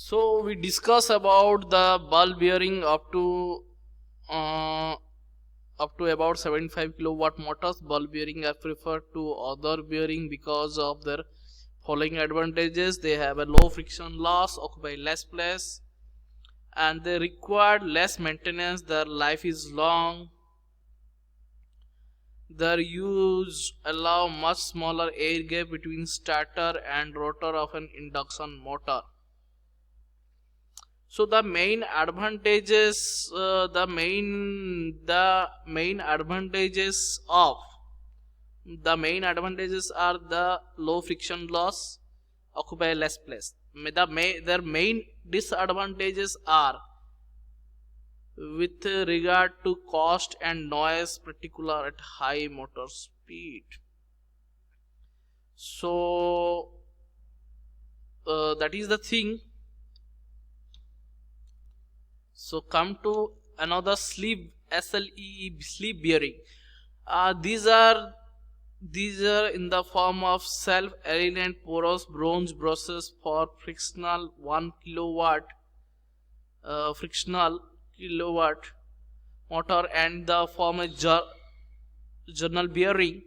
So we discuss about the ball bearing uh, up to about 75 kilowatt motors. Ball bearing are preferred to other bearing because of their following advantages. They have a low friction loss, occupy less place, and they require less maintenance. Their life is long. Their use allow much smaller air gap between stator and rotor of an induction motor. So the main advantages, the main advantages are the low friction loss, occupy less place. Their main disadvantages are with regard to cost and noise, particular at high motor speed. So that is the thing. So come to another sleeve sleeve bearing. These are in the form of self-aligned porous bronze brushes for frictional 1 kilowatt frictional kilowatt motor, and the form a journal bearing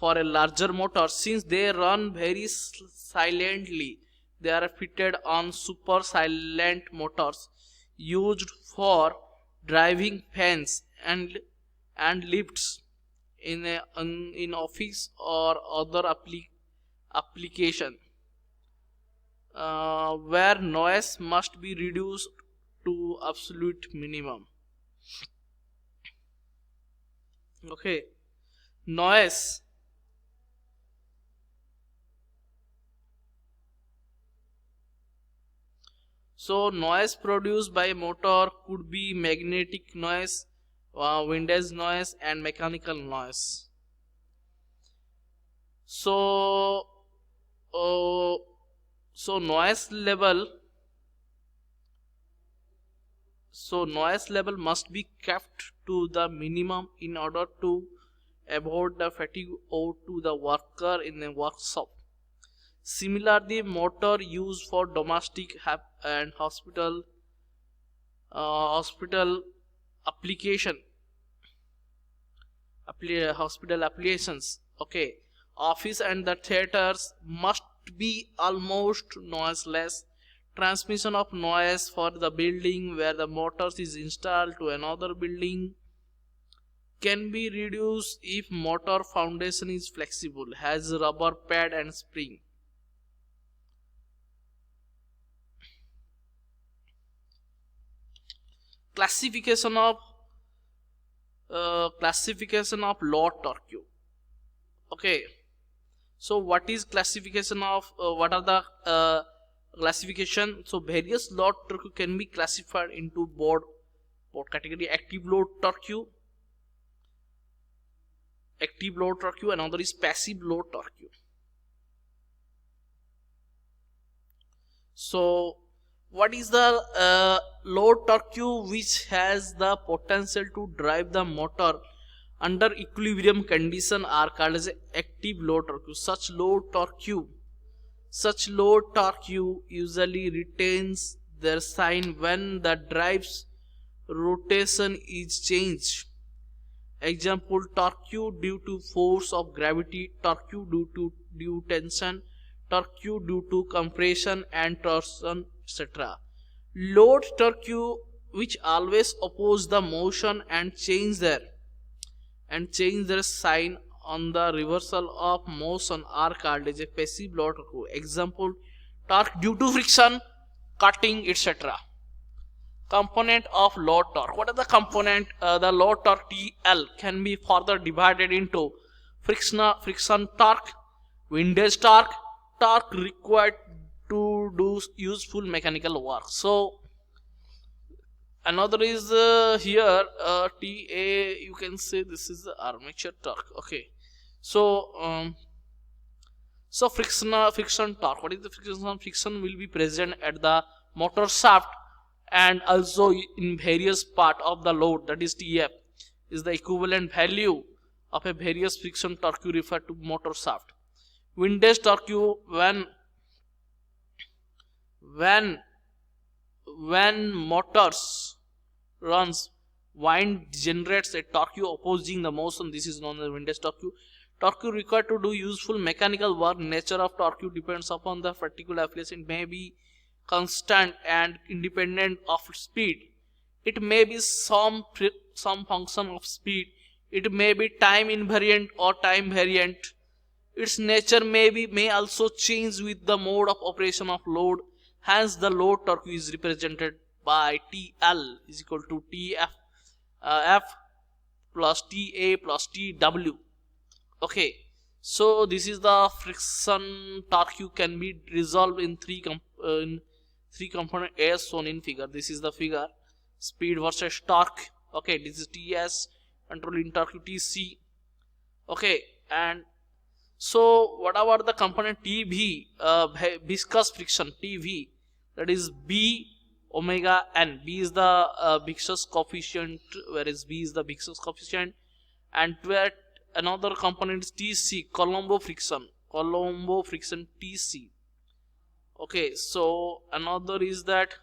for a larger motor. Since they run very silently, they are fitted on super silent motors used for driving fans and lifts in office or other application where noise must be reduced to absolute minimum. Okay, noise. So noise produced by a motor could be magnetic noise, windage noise, and mechanical noise. So, uh, so noise level. So noise level must be kept to the minimum in order to avoid the fatigue owed to the worker in a workshop. Similarly, motor used for domestic and hospital application hospital applications. Okay, office and the theaters must be almost noiseless. Transmission of noise for the building where the motors is installed to another building can be reduced if motor foundation is flexible, has rubber pad and spring. Classification of load torque. Okay, so what is classification of what are the classification? So various load torque can be classified into board category: active load torque, another is passive load torque. So what is the load torque which has the potential to drive the motor under equilibrium condition are called as active load torque. Such load torque usually retains their sign when the drive's rotation is changed. Example: torque due to force of gravity, torque due tension, torque due to compression and torsion, etc. Load torque which always oppose the motion and change their sign on the reversal of motion are called as a passive load torque. Example: torque due to friction, cutting, etc. Component of load torque. What are the component? The load torque TL can be further divided into friction torque, windage torque, torque required to do useful mechanical work. So another is here TA. You can say this is the armature torque. Okay, so friction torque. What is the friction? Friction will be present at the motor shaft and also in various part of the load, that is TF is the equivalent value of a various friction torque referred to motor shaft. Windage torque when when motors runs, wind generates a torque opposing the motion. This is known as windage torque. Torque required to do useful mechanical work. Nature of torque depends upon the particular application. It may be constant and independent of speed. It may be some function of speed. It may be time invariant or time variant. Its nature may also change with the mode of operation of load. Hence, the load torque is represented by TL is equal to TF F plus TA plus TW. Okay, so this is the friction torque can be resolved in three component as shown in figure. This is the figure. Speed versus torque. Okay, this is TS, controlling torque TC. Okay, and so what about the component TV, viscous friction TV, that is B omega n. B is the viscous coefficient, whereas B is the viscous coefficient, and another component is TC, Colombo friction TC. Okay, so another is that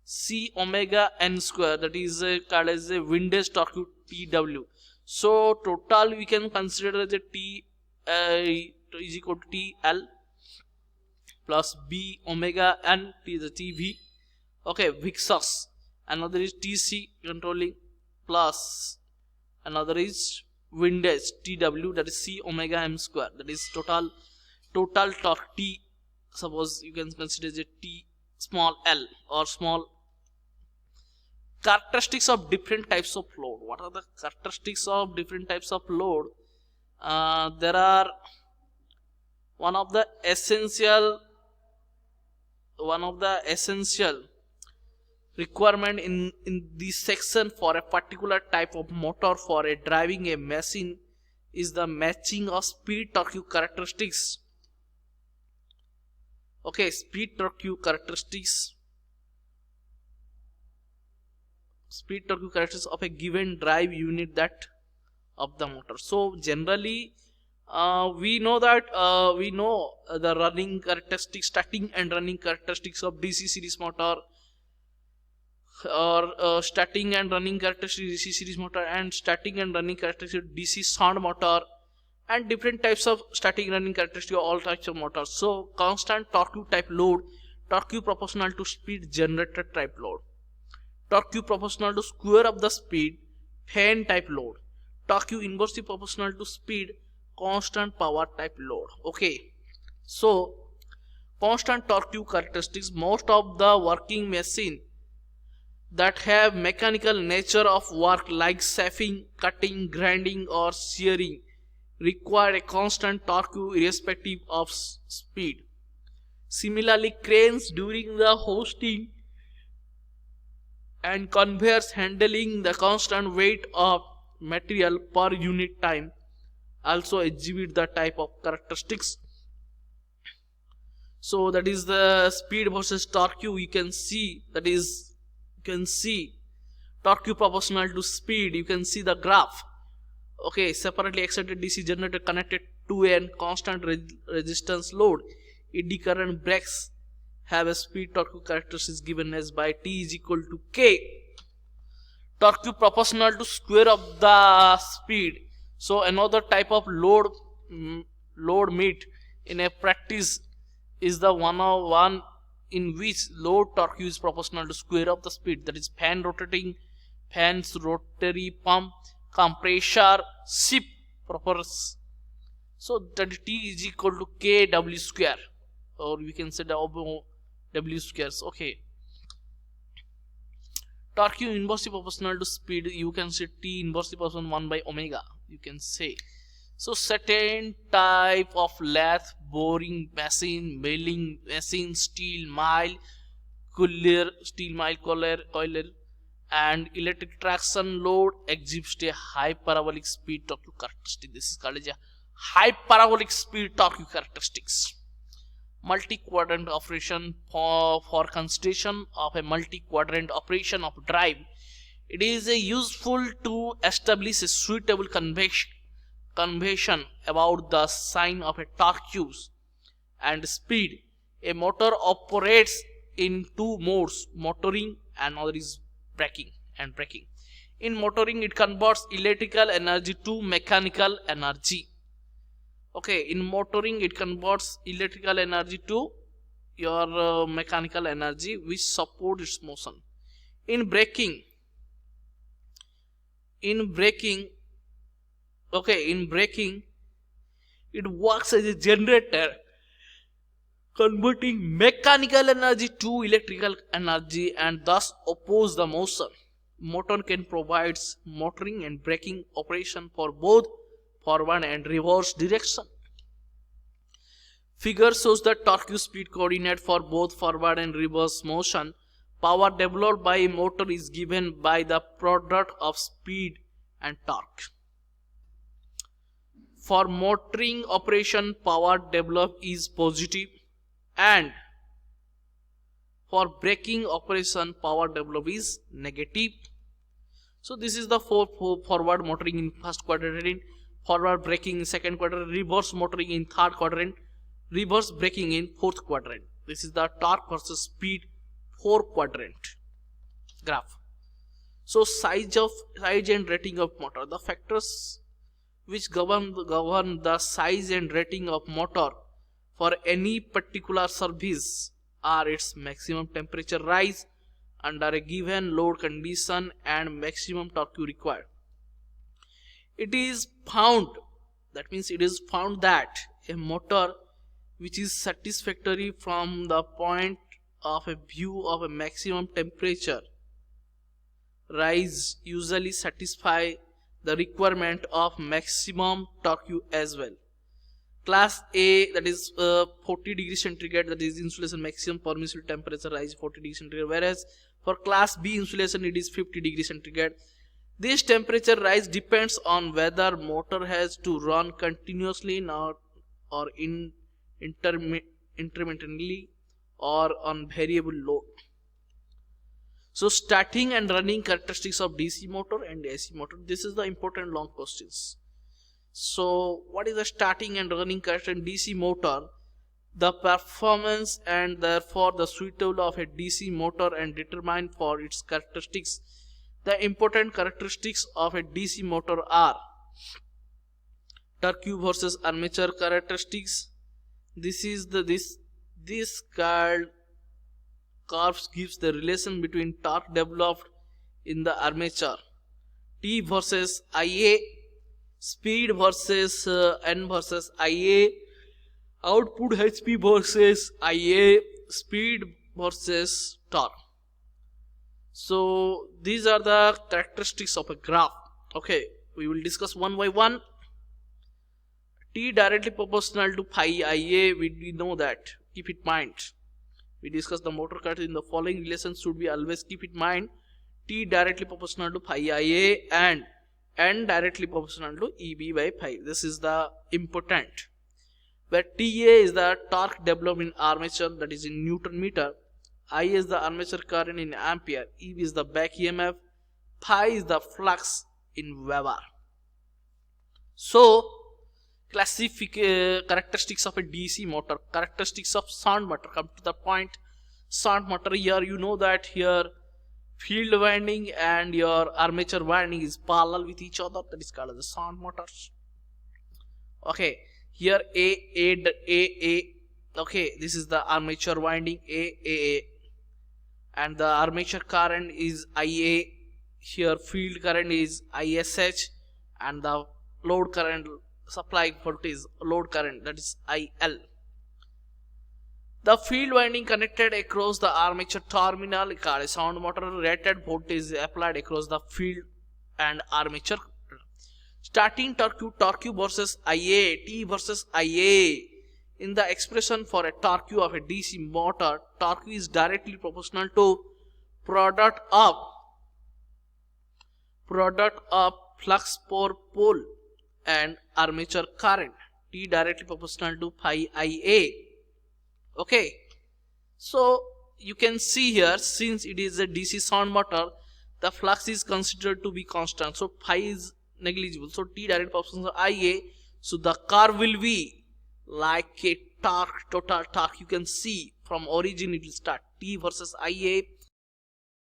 C omega n square, that is called as a windage torque TW. So total we can consider as a T is equal to TL plus B omega n, T is the TV. Okay, viscous. Another is TC, controlling, plus another is windage TW, that is C omega m square, that is total torque T. Suppose you can consider as a T small l or small. Characteristics of different types of load. What are the characteristics of different types of load? There are one of the essential requirement in this section for a particular type of motor for a driving a machine is the matching of speed torque characteristics. Okay, speed torque characteristics of a given drive unit that of the motor. So generally we know the running characteristics, starting and running characteristics of DC series motor, or starting and running characteristics DC series motor, and starting and running characteristics DC sound motor, and different types of starting running characteristics of all types of motors. So constant torque type load, torque proportional to speed generated type load, torque proportional to square of the speed, fan type load, torque inversely proportional to speed, constant power type load. Okay, so constant torque characteristics, most of the working machine that have mechanical nature of work like shaping, cutting, grinding or shearing require a constant torque irrespective of speed. Similarly, cranes during the hoisting and conveyors handling the constant weight of material per unit time also exhibit the type of characteristics. So that is the speed versus torque. You can see, that is, you can see torque proportional to speed. You can see the graph. Okay, separately excited DC generator connected to a constant resistance load. Eddy current brakes have a speed torque characteristics given as by T is equal to K. Torque proportional to square of the speed. So another type of load meet in a practice is the one in which load torque is proportional to square of the speed. That is fans rotary pump, compressor, ship propellers. So that T is equal to KW square, or we can say W squares. Okay. Torque inversely proportional to speed, you can say T inversely proportional 1 by omega, you can say. So certain type of lathe, boring machine, milling machine, steel mile coiler, and electric traction load exhibits a high parabolic speed torque characteristic. This is called as a high parabolic speed torque characteristics. Multi-quadrant operation, for consideration of a multi-quadrant operation of drive, it is useful to establish a suitable convention about the sign of a torque and speed. A motor operates in two modes, motoring and other is braking and braking. In motoring, it converts electrical energy to mechanical energy. Okay, in motoring, it converts electrical energy to your mechanical energy, which supports its motion. In braking, okay, in braking, it works as a generator, converting mechanical energy to electrical energy and thus oppose the motion. Motor can provide motoring and braking operation for both forward and reverse direction. Figure shows the torque speed coordinate for both forward and reverse motion. Power developed by a motor is given by the product of speed and torque. For motoring operation, power developed is positive, and for braking operation, power developed is negative. So this is the forward motoring in first quadrant, forward braking in second quadrant, reverse motoring in third quadrant, reverse braking in fourth quadrant. This is the torque versus speed 4 quadrant graph. So size and rating of motor. The factors which govern the size and rating of motor for any particular service are its maximum temperature rise under a given load condition and maximum torque required. It is found, that means it is found that a motor which is satisfactory from the point of a view of a maximum temperature rise usually satisfy the requirement of maximum torque as well. Class A, that is 40 degrees centigrade, that is insulation maximum permissible temperature rise 40 degrees centigrade, whereas for class B insulation it is 50 degrees centigrade. This temperature rise depends on whether motor has to run continuously or intermittently or on variable load. So starting and running characteristics of DC motor and AC motor, this is the important long questions. So what is the starting and running characteristic DC motor? The performance and therefore the suitability of a DC motor and determined for its characteristics. The important characteristics of a DC motor are torque versus armature characteristics. This is this curve gives the relation between torque developed in the armature, T versus Ia, speed versus N versus Ia, output HP versus Ia, speed versus torque. So these are the characteristics of a graph. Okay, we will discuss one by one. T directly proportional to phi Ia, we know that, keep it in mind. We discuss the motor current in the following relations should be always keep in mind. T directly proportional to phi Ia and N directly proportional to EB by phi. This is the important. Where TA is the torque developed in armature, that is in Newton meter. I is the armature current in ampere. EB is the back EMF. Phi is the flux in Weber. So characteristics of a DC motor, characteristics of shunt motor. Come to the point. Shunt motor, here you know that here field winding and your armature winding is parallel with each other. That is called as a shunt motors. Okay, here A. Okay, this is the armature winding A, and the armature current is IA. Here field current is ISH, and the load current supply voltage load current, that is IL. The field winding connected across the armature terminal called a shunt motor. Rated voltage is applied across the field and armature. Starting torque versus Ia, T versus Ia. In the expression for a torque of a DC motor, torque is directly proportional to product of flux per pole and armature current, T directly proportional to phi Ia. Okay, so you can see here, since it is a DC shunt motor, the flux is considered to be constant, so phi is negligible, so T directly proportional to Ia. So the curve will be like a torque, total torque. You can see from origin it will start T versus IA,